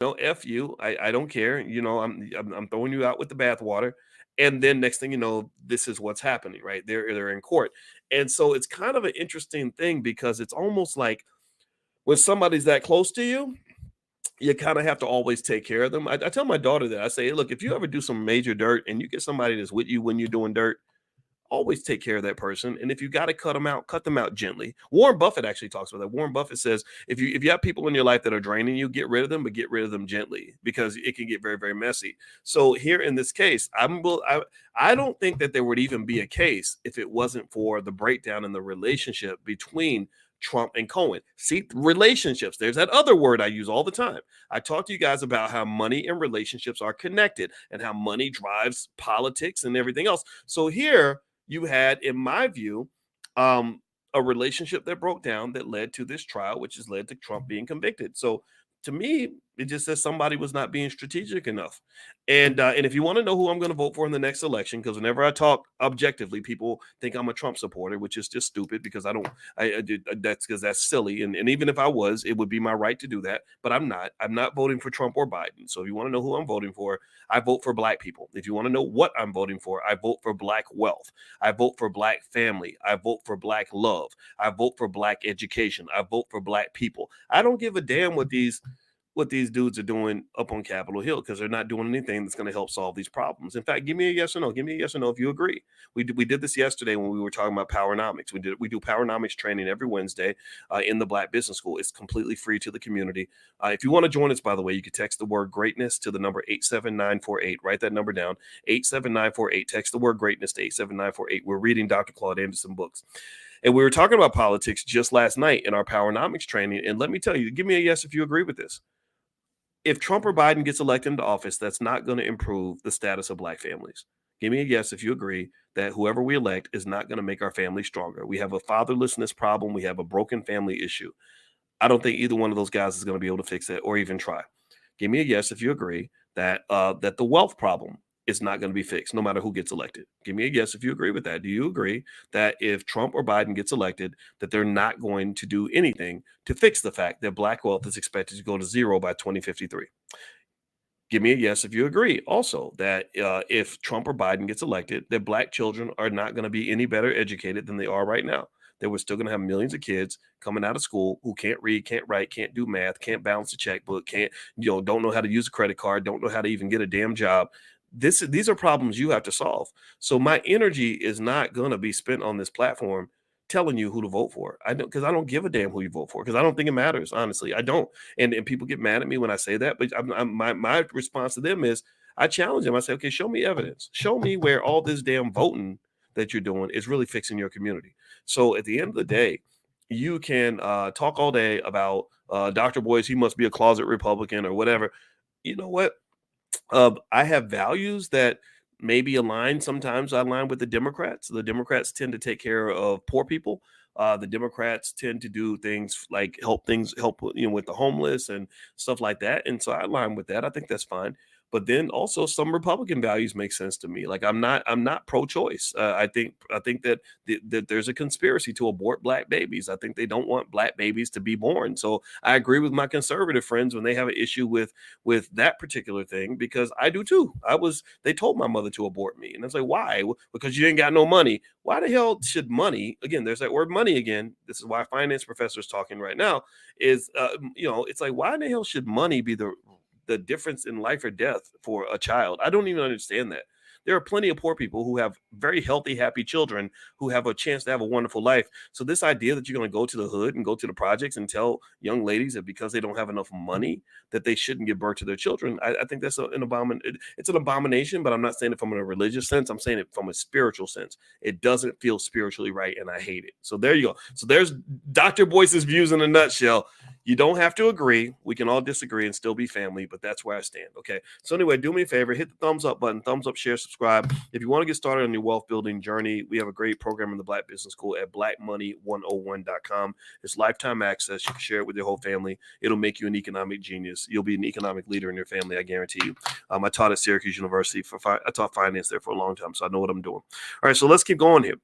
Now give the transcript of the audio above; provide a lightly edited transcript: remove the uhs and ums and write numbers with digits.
no, F you. I don't care. I'm throwing you out with the bathwater. And then next thing you know, this is what's happening, right? They're in court. And so it's kind of an interesting thing because it's almost like when somebody's that close to you, you kind of have to always take care of them. I tell my daughter that I say, "Hey, look, if you ever do some major dirt and you get somebody that's with you when you're doing dirt, always take care of that person. And if you got to cut them out gently." Warren Buffett actually talks about that. Warren Buffett says if you have people in your life that are draining you, get rid of them, but get rid of them gently because it can get very, very messy. So here in this case, I don't think that there would even be a case if it wasn't for the breakdown in the relationship between Trump and Cohen. See, relationships. There's that other word I use all the time. I talk to you guys about how money and relationships are connected and how money drives politics and everything else. So here you had, in my view, um, a relationship that broke down that led to this trial, which has led to Trump being convicted. So to me, it just says somebody was not being strategic enough. And if you want to know who I'm going to vote for in the next election, because whenever I talk objectively, people think I'm a Trump supporter, which is just stupid because I don't. That's because that's silly. And even if I was, it would be my right to do that. But I'm not. I'm not voting for Trump or Biden. So if you want to know who I'm voting for, I vote for Black people. If you want to know what I'm voting for, I vote for Black wealth. I vote for Black family. I vote for Black love. I vote for Black education. I vote for Black people. I don't give a damn what these dudes are doing up on Capitol Hill because they're not doing anything that's going to help solve these problems. In fact, give me a yes or no. Give me a yes or no if you agree. We did this yesterday when we were talking about Powernomics. We do Powernomics training every Wednesday in the Black Business School. It's completely free to the community. If you want to join us, by the way, you can text the word greatness to the number 87948. Write that number down, 87948. Text the word greatness to 87948. We're reading Dr. Claude Anderson books. And we were talking about politics just last night in our Powernomics training. And let me tell you, give me a yes if you agree with this. If Trump or Biden gets elected into office, that's not going to improve the status of Black families. Give me a yes if you agree that whoever we elect is not going to make our family stronger. We have a fatherlessness problem. We have a broken family issue. I don't think either one of those guys is going to be able to fix it or even try. Give me a yes if you agree that the wealth problem is not going to be fixed, no matter who gets elected. Give me a yes if you agree with that. Do you agree that if Trump or Biden gets elected, that they're not going to do anything to fix the fact that Black wealth is expected to go to zero by 2053? Give me a yes if you agree also that if Trump or Biden gets elected, that Black children are not going to be any better educated than they are right now. That we're still going to have millions of kids coming out of school who can't read, can't write, can't do math, can't balance a checkbook, can't, don't know how to use a credit card, don't know how to even get a damn job. These are problems you have to solve. So my energy is not going to be spent on this platform telling you who to vote for. I don't, because I don't give a damn who you vote for, because I don't think it matters. Honestly, I don't. And people get mad at me when I say that, but my response to them is I challenge them. I say, okay, show me evidence. Show me where all this damn voting that you're doing is really fixing your community. So at the end of the day, you can talk all day about Dr. Boyce. He must be a closet Republican or whatever. You know what? I have values that maybe align. Sometimes I align with the Democrats. The Democrats tend to take care of poor people. The Democrats tend to do things like help with the homeless and stuff like that. And so I align with that. I think that's fine. But then also some Republican values make sense to me. Like I'm not pro-choice. I think that there's a conspiracy to abort Black babies. I think they don't want Black babies to be born. So I agree with my conservative friends when they have an issue with that particular thing, because I do too. They told my mother to abort me, and I was like, why? Because you ain't got no money. Why the hell should money, again, there's that word money again, this is why finance professor is talking right now, is it's like, why in the hell should money be the difference in life or death for a child? I don't even understand that. There are plenty of poor people who have very healthy, happy children who have a chance to have a wonderful life. So this idea that you're going to go to the hood and go to the projects and tell young ladies that because they don't have enough money that they shouldn't give birth to their children, I think that's an abomination. It's an abomination, but I'm not saying it from a religious sense. I'm saying it from a spiritual sense. It doesn't feel spiritually right, and I hate it. So there you go. So there's Dr. Boyce's views in a nutshell. You don't have to agree. We can all disagree and still be family, but that's where I stand. Okay. So anyway, do me a favor, hit the thumbs up button, thumbs up, share, subscribe. If you want to get started on your wealth building journey, we have a great program in the Black Business School at blackmoney101.com. It's lifetime access. You can share it with your whole family. It'll make you an economic genius. You'll be an economic leader in your family, I guarantee you. I taught at Syracuse University. I taught finance there for a long time, so I know what I'm doing. All right, so let's keep going here.